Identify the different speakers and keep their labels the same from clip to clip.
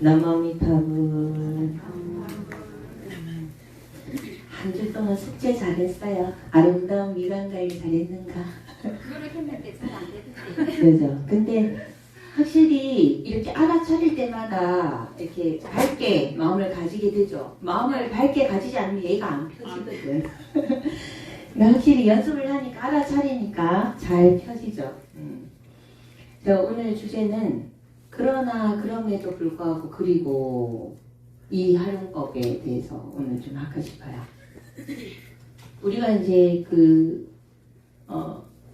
Speaker 1: 나마미타불. 한 주 동안 숙제 잘했어요. 아름다운 미간가일 잘했는가?
Speaker 2: 그거를 했는데 잘 안 되던데.
Speaker 1: 그죠. 근데 확실히 이렇게 알아차릴 때마다 이렇게 밝게 마음을 가지게 되죠. 마음을 밝게 가지지 않으면 얘가 안 펴지거든. 확실히 연습을 하니까 알아차리니까 잘 펴지죠. 자, 오늘 주제는 그러나 그럼에도 불구하고 그리고 이 활용법에 대해서 오늘 좀 하고 싶어요. 우리가 이제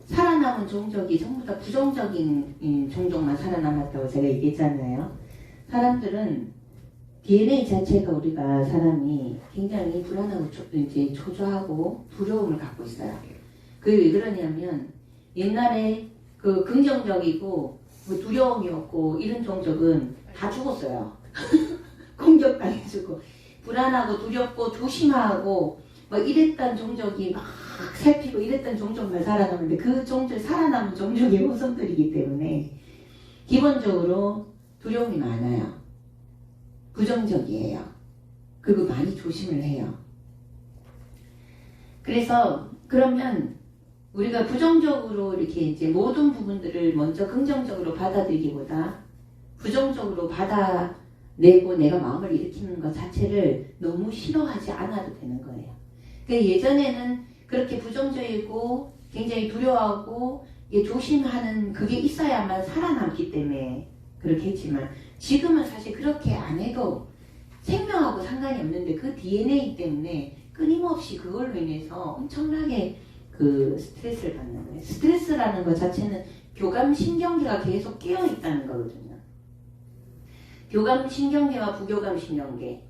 Speaker 1: 살아남은 종족이 전부 다 부정적인 종족만 살아남았다고 제가 얘기했잖아요. 사람들은 DNA 자체가 우리가 사람이 굉장히 불안하고 이제 초조하고 두려움을 갖고 있어요. 그게 왜 그러냐면 옛날에 그 긍정적이고 두려움이 없고 이런 종족은 다 죽었어요. 공격당해주고 불안하고 두렵고 조심하고 뭐 이랬던 종족이 막 살피고 이랬던 종족만 살아남는데 그 종족 살아남은 종족의 후손들이기 때문에 기본적으로 두려움이 많아요. 부정적이에요. 그리고 많이 조심을 해요. 그래서 그러면 우리가 부정적으로 이렇게 이제 모든 부분들을 먼저 긍정적으로 받아들이기보다 부정적으로 받아내고 내가 마음을 일으키는 것 자체를 너무 싫어하지 않아도 되는 거예요. 그러니까 예전에는 그렇게 부정적이고 굉장히 두려워하고 조심하는 그게 있어야만 살아남기 때문에 그렇게 했지만 지금은 사실 그렇게 안 해도 생명하고 상관이 없는데 그 DNA 때문에 끊임없이 그걸로 인해서 엄청나게 그 스트레스를 받는 거예요. 스트레스라는 것 자체는 교감신경계가 계속 깨어있다는 거거든요. 교감신경계와 부교감신경계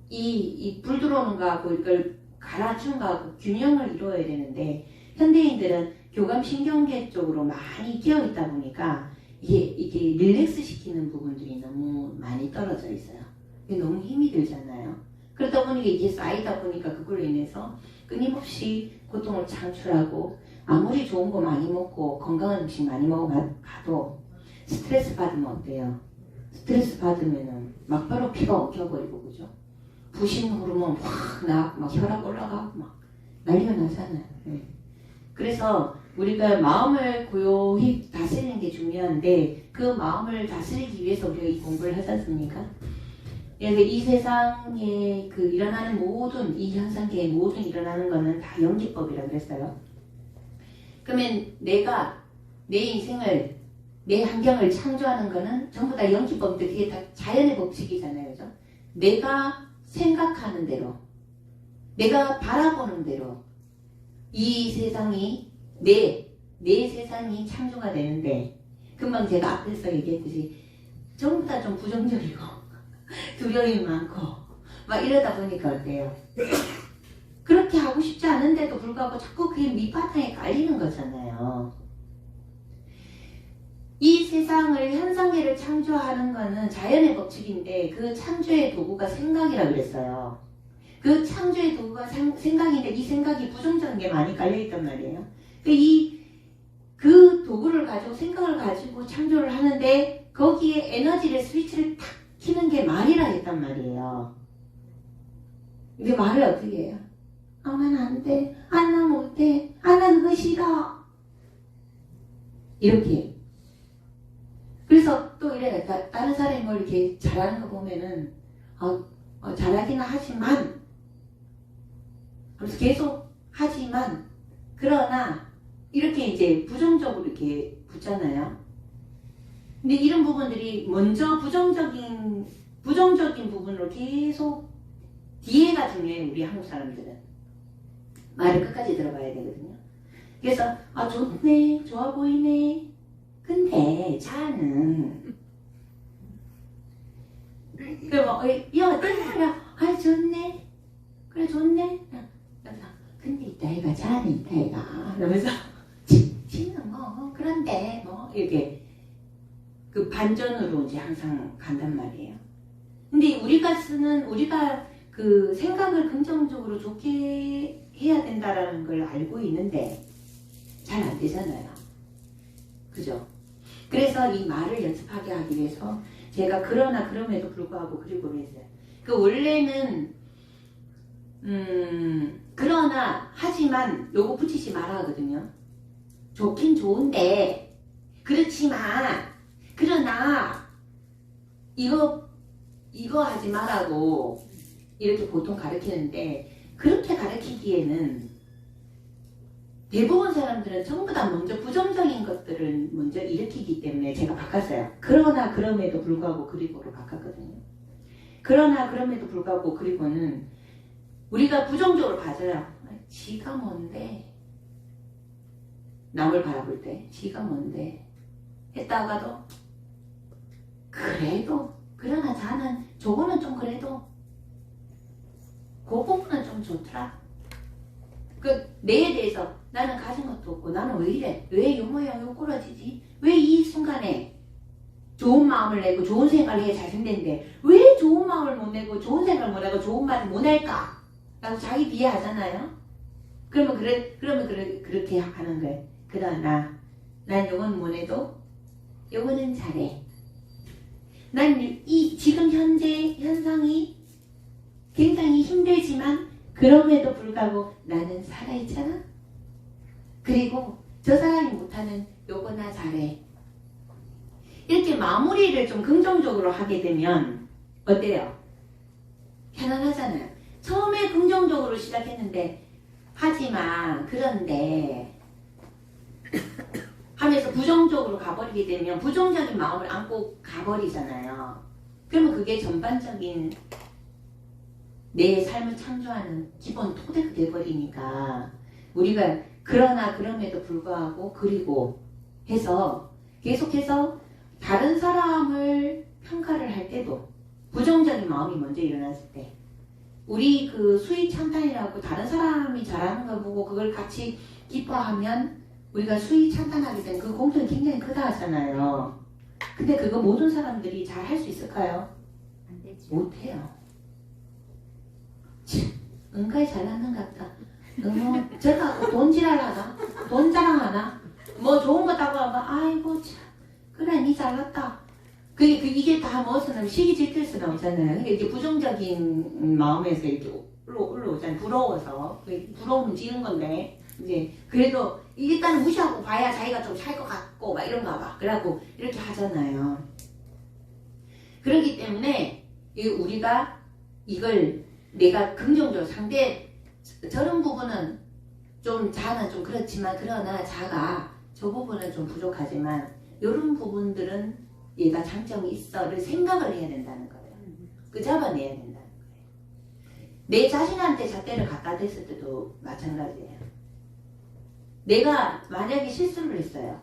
Speaker 1: 이 불 들어오는 거하고 이걸 갈아준 거하고 균형을 이루어야 되는데 현대인들은 교감신경계 쪽으로 많이 끼어있다 보니까 이게 릴렉스 시키는 부분들이 너무 많이 떨어져 있어요. 이게 너무 힘이 들잖아요. 그러다 보니까 이게 쌓이다 보니까 그걸로 인해서 끊임없이 고통을 창출하고 아무리 좋은 거 많이 먹고 건강한 음식 많이 먹어봐도 스트레스 받으면 어때요? 스트레스 받으면은 막바로 피가 엉켜버리고 그죠? 부신 호르몬 확 나고 막 혈압 올라가고 막 난리가 나잖아요. 네. 그래서 우리가 마음을 고요히 다스리는 게 중요한데 그 마음을 다스리기 위해서 우리가 이 공부를 하지 않습니까? 그래서 이 세상에 그 일어나는 모든 이 현상계에 모든 일어나는 거는 다 연기법이라고 그랬어요. 그러면 내가 내 인생을 내 환경을 창조하는 거는 전부 다 연기법인데 그게 다 자연의 법칙이잖아요. 그죠? 내가 생각하는 대로 내가 바라보는 대로 이 세상이 내 세상이 창조가 되는데 금방 제가 앞에서 얘기했듯이 전부 다 좀 부정적이고 두려움이 많고 막 이러다 보니까 어때요? 그렇게 하고 싶지 않은데도 불구하고 자꾸 그게 밑바탕에 깔리는 거잖아요. 이 세상을 현상계를 창조하는 거는 자연의 법칙인데 그 창조의 도구가 생각이라 그랬어요. 그 창조의 도구가 생각인데 이 생각이 부정적인 게 많이 깔려있단 말이에요. 그 도구를 가지고 생각을 가지고 창조를 하는데 거기에 에너지를 스위치를 탁 키는 게 말이라 했단 말이에요. 근데 말을 어떻게 해요? 난 안 돼. 난 못해. 난 그거 싫어. 이렇게. 그래서 또 이래 다른 사람이 뭘 이렇게 잘하는 거 보면은 잘하기는 하지만 그래서 계속 하지만 그러나 이렇게 이제 부정적으로 이렇게 붙잖아요. 근데 이런 부분들이 먼저 부정적인 부분으로 계속 뒤에가 중요해요. 우리 한국 사람들은 말을 끝까지 들어봐야 되거든요. 그래서 좋네, 좋아 보이네. 근데 자는 야 어떤 사람 좋네, 그래 좋네. 근데 이따 애가 자는 이따 애가 이러면서 지는 뭐 그런데 뭐 이렇게 그 반전으로 이제 항상 간단 말이에요. 근데 우리가 그 생각을 긍정적으로 좋게 해야 된다라는 걸 알고 있는데 잘 안 되잖아요. 그죠? 그래서 이 말을 연습하게 하기 위해서 제가 그러나 그럼에도 불구하고 그리고를 했어요. 그 원래는 그러나 하지만 요거 붙이지 말아 하거든요. 좋긴 좋은데 그렇지만 그러나 이거 하지 말라고 이렇게 보통 가르치는데 그렇게 가르치기에는 대부분 사람들은 전부 다 먼저 부정적인 것들을 먼저 일으키기 때문에 제가 바꿨어요. 그러나 그럼에도 불구하고 그리고로 바꿨거든요. 그러나 그럼에도 불구하고 그리고는 우리가 부정적으로 봐줘요. 지가 뭔데 남을 바라볼 때 지가 뭔데 했다가도 그래도 그러나 자는 저거는 좀 그래도 그 부분은 좀 좋더라. 그 내에 대해서 나는 가진 것도 없고 나는 왜 이래? 왜 요 모양 요 꾸러지지? 왜 이 순간에 좋은 마음을 내고 좋은 생각을 해야 잘생긴데 왜 좋은 마음을 못 내고 좋은 생각을 못 하고 좋은 말을 못 할까? 라고 자기 비하하잖아요. 그러면 그렇게 하는 거예요. 그러나 난 요건 못 해도 요거는 잘해. 난 이 지금 현재 현상이 굉장히 힘들지만 그럼에도 불구하고 나는 살아있잖아. 그리고 저 사람이 못하는 요거나 잘해. 이렇게 마무리를 좀 긍정적으로 하게 되면 어때요? 편안하잖아요. 처음에 긍정적으로 시작했는데 하지만 그런데 하면서 부정적으로 가버리게 되면 부정적인 마음을 안고 가버리잖아요. 그러면 그게 전반적인 내 삶을 창조하는 기본 토대가 돼버리니까 우리가 그러나 그럼에도 불구하고 그리고 해서 계속해서 다른 사람을 평가를 할 때도 부정적인 마음이 먼저 일어났을 때 우리 그 수위 찬탄이라고 다른 사람이 잘하는 걸 보고 그걸 같이 기뻐하면 우리가 수위 찬탄하게 된 그 공통이 굉장히 크다 하잖아요. 근데 그거 모든 사람들이 잘 할 수 있을까요?
Speaker 2: 안 되죠.
Speaker 1: 못해요. 은가히 잘하는 것 같다. 제가 돈 지랄하나? 돈 자랑하나? 뭐 좋은 거 따고 하면 아이고 참 그래 니 잘났다. 이게 다 무엇은 시기 질투일 수 나오잖아요. 그게 이제 부정적인 마음에서 이렇게 올라오잖아요. 부러워서 부러우면 지는 건데 이제 그래도 일단 무시하고 봐야 자기가 좀 살 것 같고 막 이런가 봐. 그래갖고 이렇게 하잖아요. 그렇기 때문에 우리가 이걸 내가 긍정적으로 상대 저런 부분은 좀 자는 좀 그렇지만 그러나 자가 저 부분은 좀 부족하지만 이런 부분들은 얘가 장점이 있어를 생각을 해야 된다는 거예요. 그 잡아내야 된다는 거예요. 내 자신한테 잣대를 갖다 댔을 때도 마찬가지예요. 내가 만약에 실수를 했어요.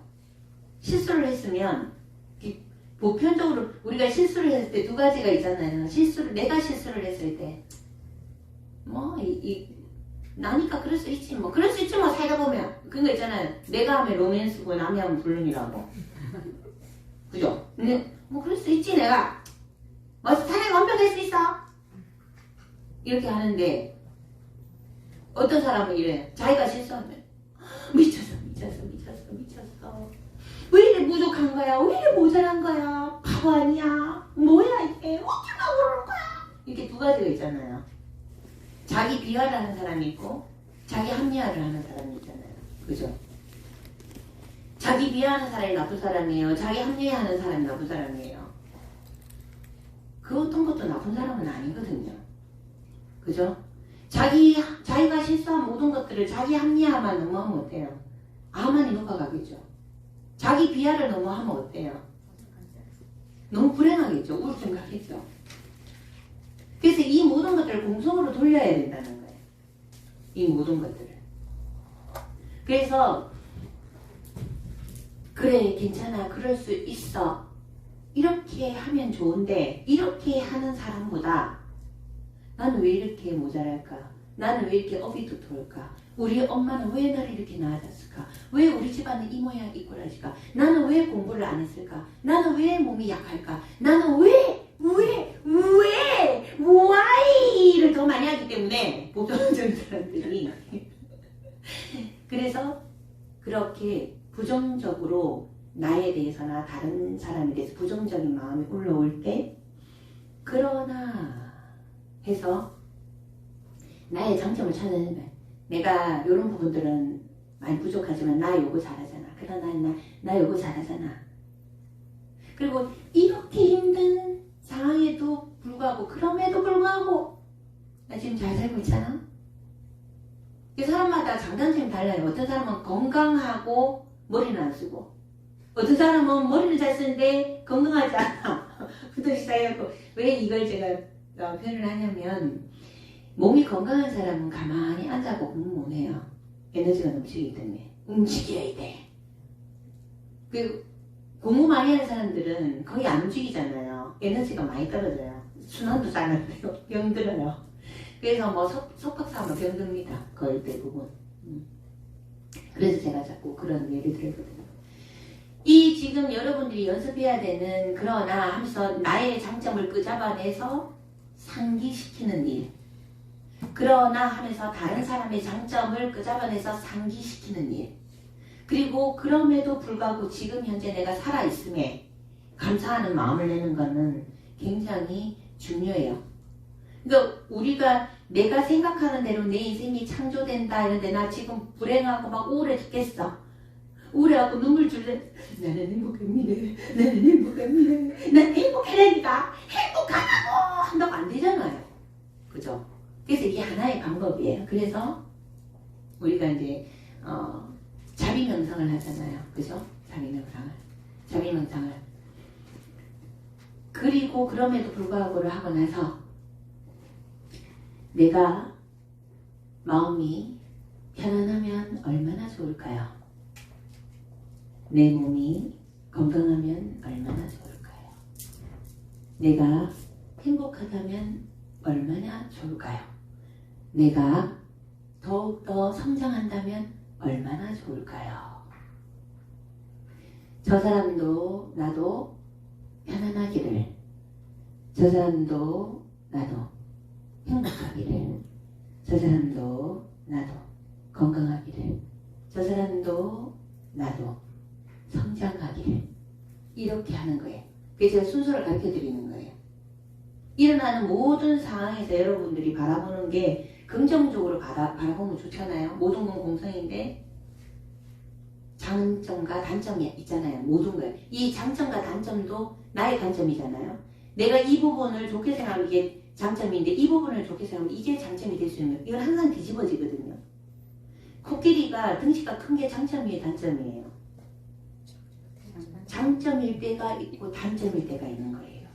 Speaker 1: 실수를 했으면 보편적으로 우리가 실수를 했을 때 두 가지가 있잖아요. 내가 실수를 했을 때 나니까 그럴 수 있지 뭐 살다 보면 그런 거 있잖아요. 내가 하면 로맨스고 남이 하면 불륜이라고. 그죠? 근데 그럴 수 있지 내가 사람이 완벽할 수 있어 이렇게 하는데 어떤 사람은 이래요. 자기가 실수하면 미쳤어 왜 이래 부족한 거야 왜 이래 모자란 거야 바보 아니야 뭐야 이게 어쩌다 그럴 거야 이렇게 두 가지가 있잖아요. 자기 비하를 하는 사람이 있고 자기 합리화를 하는 사람이 있잖아요. 그죠? 자기 비하하는 사람이 나쁜 사람이에요. 자기 합리화하는 사람이 나쁜 사람이에요. 그 어떤 것도 나쁜 사람은 아니거든요. 그죠? 자기가 실수한 모든 것들을 자기 합리화만 너무 하면 어때요? 아만이 녹아가겠죠. 자기 비하를 너무 하면 어때요? 너무 불행하겠죠. 우울증 가겠죠. 그래서 이 모든 것들을 공성으로 돌려야 된다는 거예요. 이 모든 것들을. 그래서 그래 괜찮아 그럴 수 있어 이렇게 하면 좋은데 이렇게 하는 사람보다 나는 왜 이렇게 모자랄까? 나는 왜 이렇게 어비투토할까? 우리 엄마는 왜 나를 이렇게 낳아줬을까? 왜 우리 집안은 이 모양 이 꼴할까? 나는 왜 공부를 안 했을까? 나는 왜 몸이 약할까? 나는 why를 더 많이 하기 때문에 보편적인 사람들이 그래서 그렇게 부정적으로 나에 대해서나 다른 사람에 대해서 부정적인 마음이 올라올 때 그러나 해서 나의 장점을 찾아내는 거야. 내가 이런 부분들은 많이 부족하지만 나 요거 잘하잖아. 그러나 나 요거 잘하잖아. 그리고 이렇게 힘든 상황에도 불구하고 그럼에도 불구하고 나 지금 잘 살고 있잖아. 이 사람마다 장단점이 달라요. 어떤 사람은 건강하고 머리는 안 쓰고 어떤 사람은 머리는 잘 쓰는데 건강하지 않아. 부동이 쌓여갖고 왜 이걸 제가 표현을 하냐면 몸이 건강한 사람은 가만히 앉아고 공부 못해요. 에너지가 넘치기 때문에 움직여야 돼. 그 공부 많이 하는 사람들은 거의 안 움직이잖아요. 에너지가 많이 떨어져요. 순환도 잘 안 돼요. 병들어요. 그래서 뭐 속박사하면 병듭니다. 거의 대부분. 그래서 제가 자꾸 그런 예를 들거든요. 이 지금 여러분들이 연습해야 되는 그러나 하면서 나의 장점을 끄잡아내서 상기시키는 일. 그러나 하면서 다른 사람의 장점을 끄잡아내서 상기시키는 일. 그리고 그럼에도 불구하고 지금 현재 내가 살아있음에 감사하는 마음을 내는 것은 굉장히 중요해요. 그러니까 우리가 내가 생각하는 대로 내 인생이 창조된다 이런데 나 지금 불행하고 막 우울해 죽겠어. 우울해갖고 눈물 줄래? 나는 행복합니다. 나는 행복합니다. 난 행복해라니까. 행복하다고 한다고 안 되잖아요. 그죠? 그래서 이게 하나의 방법이에요. 그래서 우리가 이제 자비명상을 하잖아요. 그죠? 자비명상을. 그리고 그럼에도 불구하고를 하고 나서 내가 마음이 편안하면 얼마나 좋을까요? 내 몸이 건강하면 얼마나 좋을까요? 내가 행복하다면 얼마나 좋을까요? 내가 더욱더 성장한다면 얼마나 좋을까요? 저 사람도 나도 편안하기를, 저 사람도 나도 행복하기를, 저 사람도 나도 건강하기를, 저 사람도 나도 성장하기를, 이렇게 하는 거예요. 그래서 제가 순서를 가르쳐 드리는 거예요. 일어나는 모든 상황에서 여러분들이 바라보는 게 긍정적으로 바라보면 좋잖아요. 모든 건 공성인데 장점과 단점이 있잖아요. 모든 거예요. 이 장점과 단점도 나의 단점이잖아요. 내가 이 부분을 좋게 생각하면 이게 장점인데 이 부분을 좋게 생각하면 이게 장점이 될 수 있는 거예요. 이건 항상 뒤집어지거든요. 코끼리가 덩치가 큰 게 장점이에요, 단점이에요? 장점일 때가 있고 단점일 때가 있는 거예요.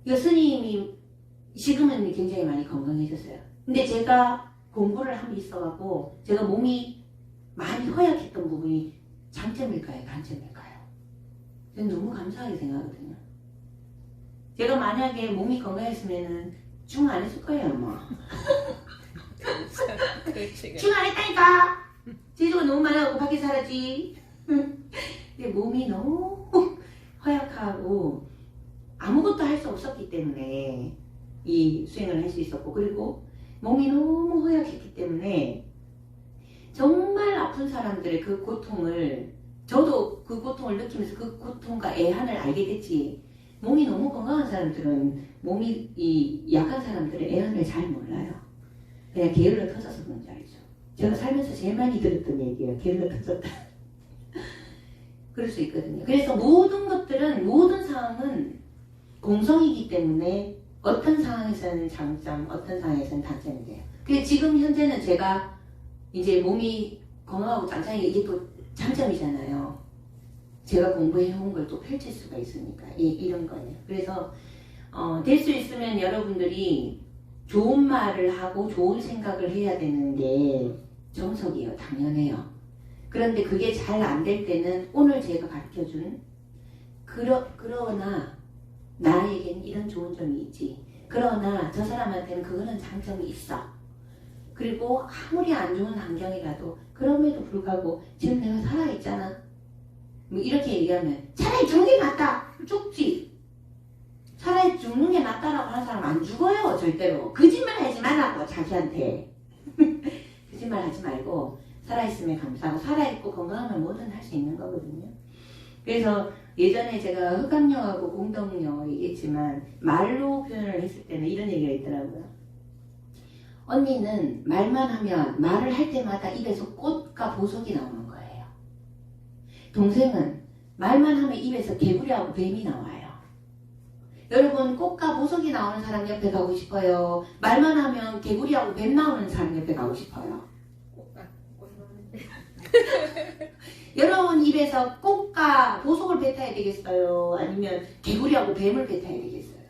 Speaker 1: 이거 스님이 지금은 굉장히 많이 건강해졌어요. 근데 제가 공부를 한 게 있어갖고 제가 몸이 많이 허약했던 부분이 장점일까요? 단점일까요? 저는 너무 감사하게 생각하거든요. 제가 만약에 몸이 건강했으면은 중 안 했을 거예요, 아마. 중 안 했다니까! 제주가 너무 많아갖고 밖에 살았지. 근데 몸이 너무 허약하고 아무것도 할 수 없었기 때문에 이 수행을 할 수 있었고, 그리고 몸이 너무 허약했기 때문에 정말 아픈 사람들의 그 고통을, 저도 그 고통을 느끼면서 그 고통과 애한을 알게 됐지, 몸이 너무 건강한 사람들은 몸이 이 약한 사람들의 애한을 잘 몰라요. 그냥 게을러 터져서 그런 줄 알죠. 제가 살면서 제일 많이 들었던 얘기예요. 게을러 터졌다. 그럴 수 있거든요. 그래서 모든 것들은, 모든 상황은 공성이기 때문에 어떤 상황에서는 장점, 어떤 상황에서는 단점이 돼요. 근데 지금 현재는 제가 이제 몸이 건강하고 짱짱이, 이게 또 장점이잖아요. 제가 공부해온 걸 또 펼칠 수가 있으니까 이런 거예요. 그래서 될 수 있으면 여러분들이 좋은 말을 하고 좋은 생각을 해야 되는 게 정석이에요. 당연해요. 그런데 그게 잘 안 될 때는 오늘 제가 가르쳐준 그러나 나에겐 이런 좋은 점이 있지. 그러나 저 사람한테는 그거는 장점이 있어. 그리고 아무리 안 좋은 환경이라도 그럼에도 불구하고 지금 내가 살아있잖아. 뭐 이렇게 얘기하면 차라리 죽는 게 낫다. 죽지. 차라리 죽는 게 낫다라고 하는 사람 안 죽어요. 절대로. 거짓말 하지 말라고 자기한테. 거짓말 하지 말고 살아있음에 감사하고 살아있고 건강하면 뭐든 할 수 있는 거거든요. 그래서 예전에 제가 흑암력하고 공덕력 얘기했지만 말로 표현을 했을 때는 이런 얘기가 있더라고요. 언니는 말만 하면 말을 할 때마다 입에서 꽃과 보석이 나오는 거예요. 동생은 말만 하면 입에서 개구리하고 뱀이 나와요. 여러분 꽃과 보석이 나오는 사람 옆에 가고 싶어요? 말만 하면 개구리하고 뱀 나오는 사람 옆에 가고 싶어요? 여러분 입에서 꽃과 보석을 뱉어야 되겠어요? 아니면 개구리하고 뱀을 뱉어야 되겠어요?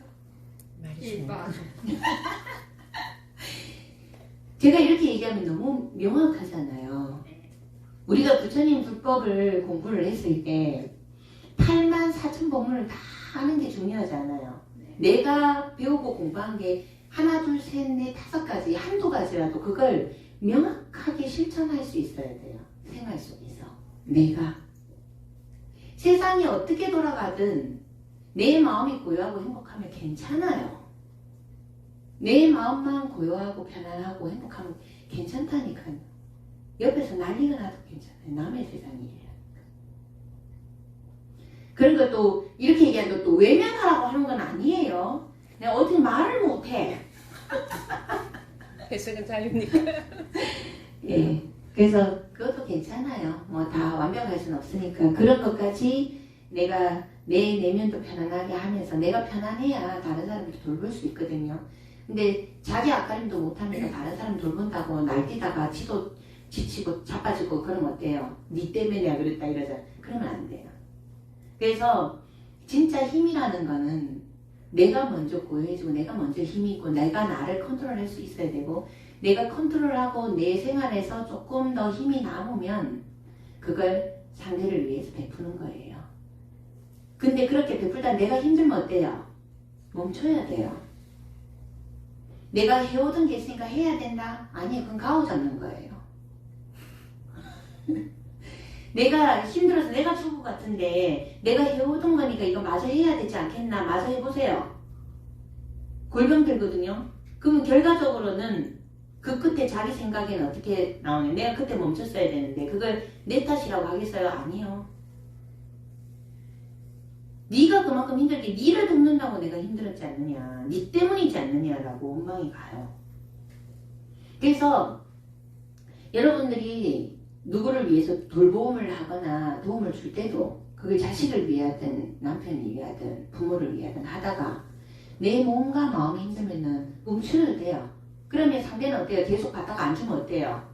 Speaker 1: 제가 이렇게 얘기하면 너무 명확하잖아요. 우리가 부처님 불법을 공부를 했을 때 8만 4천 법문을 다 하는 게 중요하지 않아요. 내가 배우고 공부한 게 하나, 둘, 셋, 넷, 다섯 가지, 한두 가지라도 그걸 명확하게 실천할 수 있어야 돼요. 생활 속에서. 내가. 세상이 어떻게 돌아가든 내 마음이 고요하고 행복하면 괜찮아요. 내 마음만 고요하고 편안하고 행복하면 괜찮다니까요. 옆에서 난리가 나도 괜찮아요. 남의 세상이에요. 그런 것도 이렇게 얘기하는 것도 외면하라고 하는 건 아니에요. 내가 어떻게 말을 못해.
Speaker 3: 해석은 자유니까.
Speaker 1: 예. 그래서 그것도 괜찮아요. 뭐 다 완벽할 수는 없으니까 그런 것까지 내가 내 내면도 편안하게 하면서 내가 편안해야 다른 사람을 돌볼 수 있거든요. 근데 자기 앞가림도 못하면서 다른 사람 돌본다고 날뛰다가 지도 지치고 자빠지고 그러면 어때요? 니 때문에 내가 그랬다 이러잖아. 그러면 안 돼요. 그래서 진짜 힘이라는 거는 내가 먼저 고요해지고 내가 먼저 힘이 있고 내가 나를 컨트롤할 수 있어야 되고 내가 컨트롤하고 내 생활에서 조금 더 힘이 남으면 그걸 상대를 위해서 베푸는 거예요. 근데 그렇게 베풀다 내가 힘들면 어때요? 멈춰야 돼요. 내가 해오던 게 있으니까 해야 된다? 아니요. 그건 가오잡는 거예요. 내가 힘들어서 내가 죽을 것 같은데 내가 해오던 거니까 이거 마저 해야 되지 않겠나? 마저 해보세요. 골병 들거든요. 그러면 결과적으로는 그 끝에 자기 생각에는 어떻게 나오냐? 내가 그때 멈췄어야 되는데 그걸 내 탓이라고 하겠어요? 아니요. 네가 그만큼 힘들게 네를 돕는다고 내가 힘들었지 않느냐, 네 때문이지 않느냐라고 원망이 가요. 그래서 여러분들이 누구를 위해서 돌보음을 하거나 도움을 줄 때도 그걸 자식을 위하든 남편을 위하든 부모를 위하든 하다가 내 몸과 마음이 힘들면은 멈춰도 돼요. 그러면 상대는 어때요? 계속 받다가 안 주면 어때요?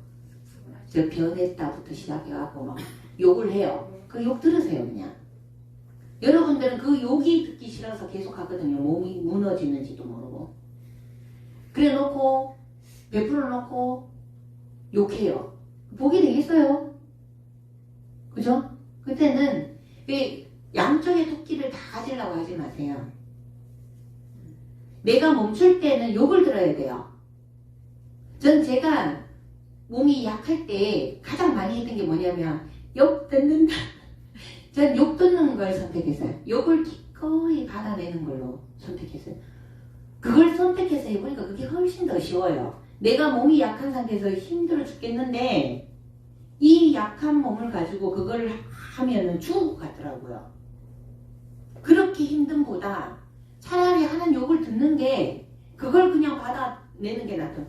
Speaker 1: 저 변했다부터 시작해갖고 막 욕을 해요. 그 욕 들으세요 그냥. 여러분들은 그 욕이 듣기 싫어서 계속 하거든요. 몸이 무너지는지도 모르고. 그래 놓고 베풀어 놓고 욕해요. 보게 되겠어요? 그죠? 그때는 양쪽의 토끼를 다 가지려고 하지 마세요. 내가 멈출 때는 욕을 들어야 돼요. 전 제가 몸이 약할 때 가장 많이 했던 게 뭐냐면 욕 듣는다. 전 욕 듣는 걸 선택했어요. 욕을 기꺼이 받아내는 걸로 선택했어요. 그걸 선택해서 해보니까 그게 훨씬 더 쉬워요. 내가 몸이 약한 상태에서 힘들어 죽겠는데 이 약한 몸을 가지고 그걸 하면은 죽을 것 같더라고요. 그렇게 힘듦보다 차라리 하는 욕을 듣는 게 그걸 그냥 받아내는 게 낫다.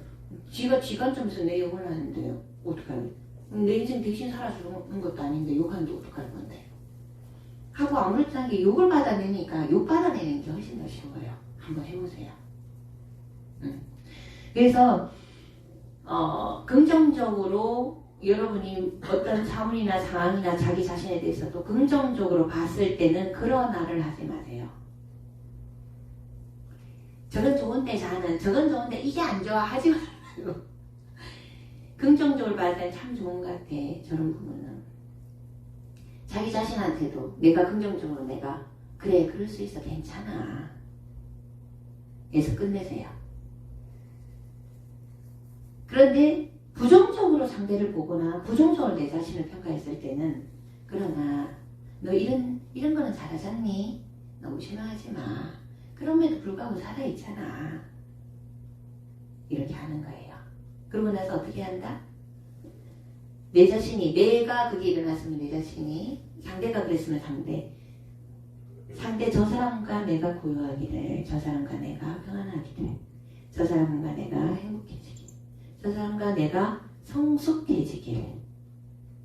Speaker 1: 지가 지관점에서 내 욕을 하는데요. 어떡하니? 내 인생 대신 살아주는 것도 아닌데 욕하는데 어떡할 건데? 하고 아무렇지 않게 욕을 받아내니까 욕 받아내는 게 훨씬 더 쉬워요. 한번 해보세요. 그래서 긍정적으로 여러분이 어떤 사물이나 상황이나 자기 자신에 대해서도 긍정적으로 봤을 때는 그런 말을 하지 마세요. 저건 좋은데 저건 좋은데 이게 안 좋아 하지 말아요. 긍정적으로 봤을 때 참 좋은 것 같아. 저런 부분은. 자기 자신한테도 내가 긍정적으로 내가 그래 그럴 수 있어 괜찮아 해서 끝내세요. 그런데 부정적으로 상대를 보거나 부정적으로 내 자신을 평가했을 때는 그러나 너 이런 거는 잘하잖니? 너무 실망하지 마. 그럼에도 불구하고 살아있잖아. 이렇게 하는 거예요. 그러고 나서 어떻게 한다? 내 자신이, 내가 그게 일어났으면 내 자신이, 상대가 그랬으면 상대 저 사람과 내가 고요하기를, 저 사람과 내가 평안하기를, 저 사람과 내가 행복해지기를, 저 사람과 내가 성숙해지기를,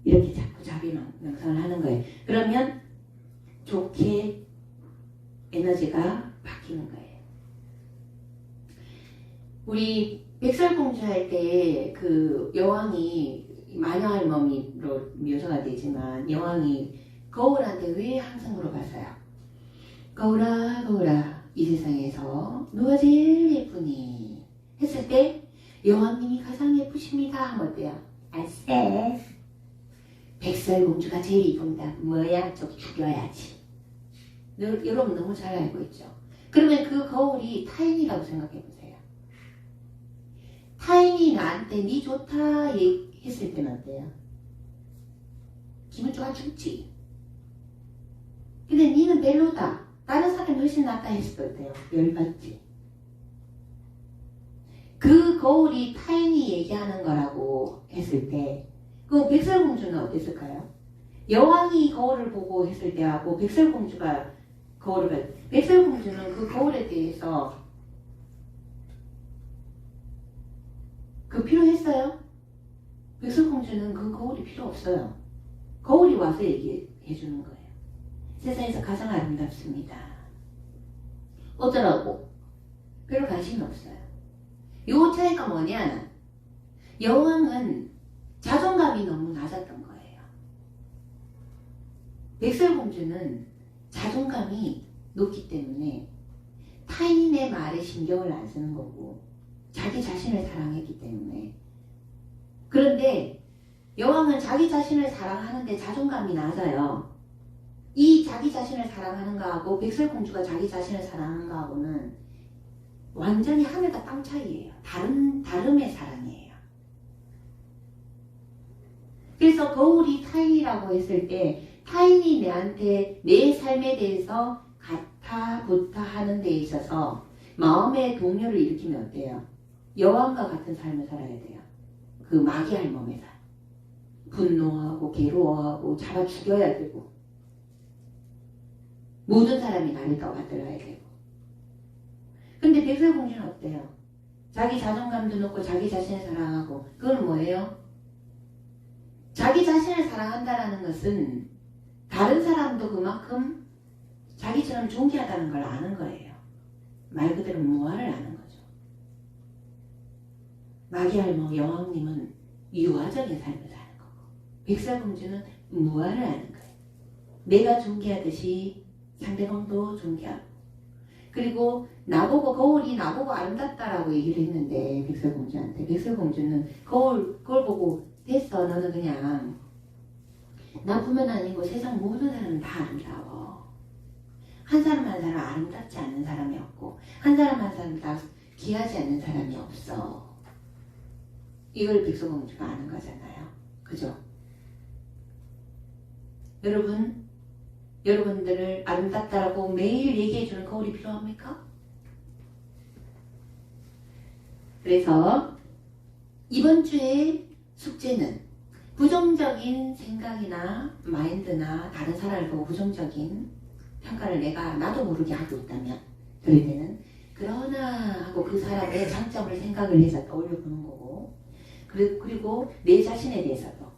Speaker 1: 이렇게 자꾸 자기 명상을 하는 거예요. 그러면 좋게 에너지가 바뀌는 거예요. 우리 백설공주 할 때 그 여왕이 마녀할머니로 묘사가 되지만 여왕이 거울한테 왜 항상 물어봤어요? 거울아 거울아 이 세상에서 누가 제일 예쁘니? 했을 때 여왕님이 가장 예쁘십니다 하면 어때요? 알쎄 백설공주가 제일 이쁩니다. 뭐야? 저 죽여야지. 여러분 너무 잘 알고 있죠? 그러면 그 거울이 타인이라고 생각해보세요. 타인이 나한테 니 좋다 했을 때는 어때요? 기분 좋아 죽지. 근데 니는 별로다. 다른 사람이 훨씬 낫다 했을 때 어때요? 열받지. 그 거울이 타인이 얘기하는 거라고 했을 때 그 백설공주는 어땠을까요? 여왕이 거울을 보고 했을 때하고 백설공주가 거울을 봤을 때 백설공주는 그 거울에 대해서 그 필요했어요? 백설공주는 그 거울이 필요 없어요. 거울이 와서 얘기해 주는 거예요. 세상에서 가장 아름답습니다. 어쩌라고? 별로 관심이 없어요. 요 차이가 뭐냐? 여왕은 자존감이 너무 낮았던 거예요. 백설공주는 자존감이 높기 때문에 타인의 말에 신경을 안 쓰는 거고 자기 자신을 사랑했기 때문에. 그런데 여왕은 자기 자신을 사랑하는데 자존감이 낮아요. 이 자기 자신을 사랑하는 거하고 백설공주가 자기 자신을 사랑하는 거하고는 완전히 하늘과 땅 차이예요. 다름의 사랑이에요. 그래서 거울이 타인이라고 했을 때 타인이 내한테 내 삶에 대해서 같아 부타 하는 데 있어서 마음의 동요를 일으키면 어때요? 여왕과 같은 삶을 살아야 돼요. 그 마귀 할멈에서 분노하고 괴로워하고 잡아 죽여야 되고 모든 사람이 나를 떠받들어야 되고. 근데 백설공주는 어때요? 자기 자존감도 높고 자기 자신을 사랑하고. 그건 뭐예요? 자기 자신을 사랑한다는 것은 다른 사람도 그만큼 자기처럼 존귀하다는 걸 아는 거예요. 말 그대로 무아를 아는 거죠. 마귀할머 여왕님은 유아적인 삶을 사는 거고 백설공주는 무아를 아는 거예요. 내가 존귀하듯이 상대방도 존귀하고. 그리고 나보고 거울이 나보고 아름답다라고 얘기를 했는데 백설공주한테 백설공주는 거울 보고 됐어 너는 그냥 나뿐만 아니고 세상 모든 사람은 다 아름다워. 한 사람 한 사람 아름답지 않는 사람이 없고 한 사람 한 사람 다 귀하지 않는 사람이 없어. 이걸 백설공주가 아는 거잖아요. 그죠? 여러분들을 아름답다라고 매일 얘기해주는 거울이 필요합니까? 그래서 이번 주에 숙제는 부정적인 생각이나 마인드나 다른 사람을 보고 부정적인 평가를 나도 모르게 하고 있다면 그럴 때는 그러나 하고 그 사람의 장점을 생각을 해서 떠올려 보는 거고 그리고 내 자신에 대해서도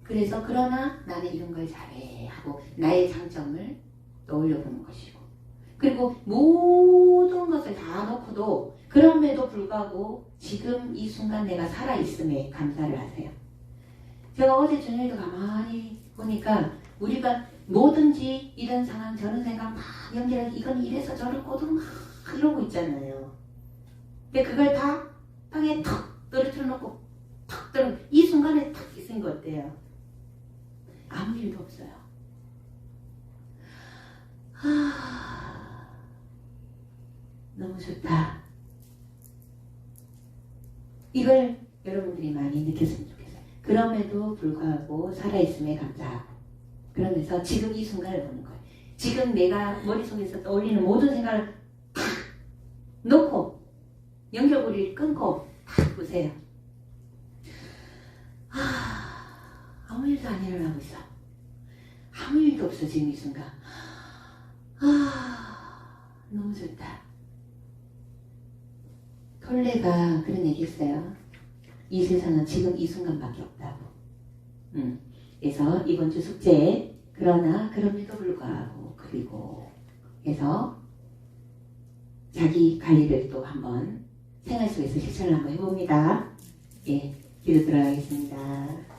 Speaker 1: 그래서 그러나 나는 이런 걸 잘해 하고 나의 장점을 떠올려 보는 것이고 그리고 모든 것을 다 놓고도 그럼에도 불구하고 지금 이 순간 내가 살아있음에 감사를 하세요. 제가 어제 저녁에도 가만히 보니까 우리가 뭐든지 이런 상황 저런 생각 막 연결해서 이건 이래서 저렇고도 막 이러고 있잖아요. 근데 그걸 다 땅에 턱 떨어뜨려 놓고 턱 떨어 이 순간에 탁 있은 거 어때요? 아무 일도 없어요. 너무 좋다. 이걸 여러분들이 많이 느꼈으면 좋겠어요. 그럼에도 불구하고 살아있음에 감사하고 그러면서 지금 이 순간을 보는 거예요. 지금 내가 머릿속에서 떠올리는 모든 생각을 탁 놓고 연결고리를 끊고 탁 보세요. 일도 안 일어나고 있어. 아무 일도 없어 지금 이 순간. 아, 너무 좋다. 톨레가 그런 얘기 했어요. 이 세상은 지금 이 순간밖에 없다고. 그래서 이번 주 숙제, 그러나 그럼에도 불구하고, 그리고 해서 자기 관리를 또 한번 생활 속에서 실천을 한번 해봅니다. 예, 기도 들어가겠습니다.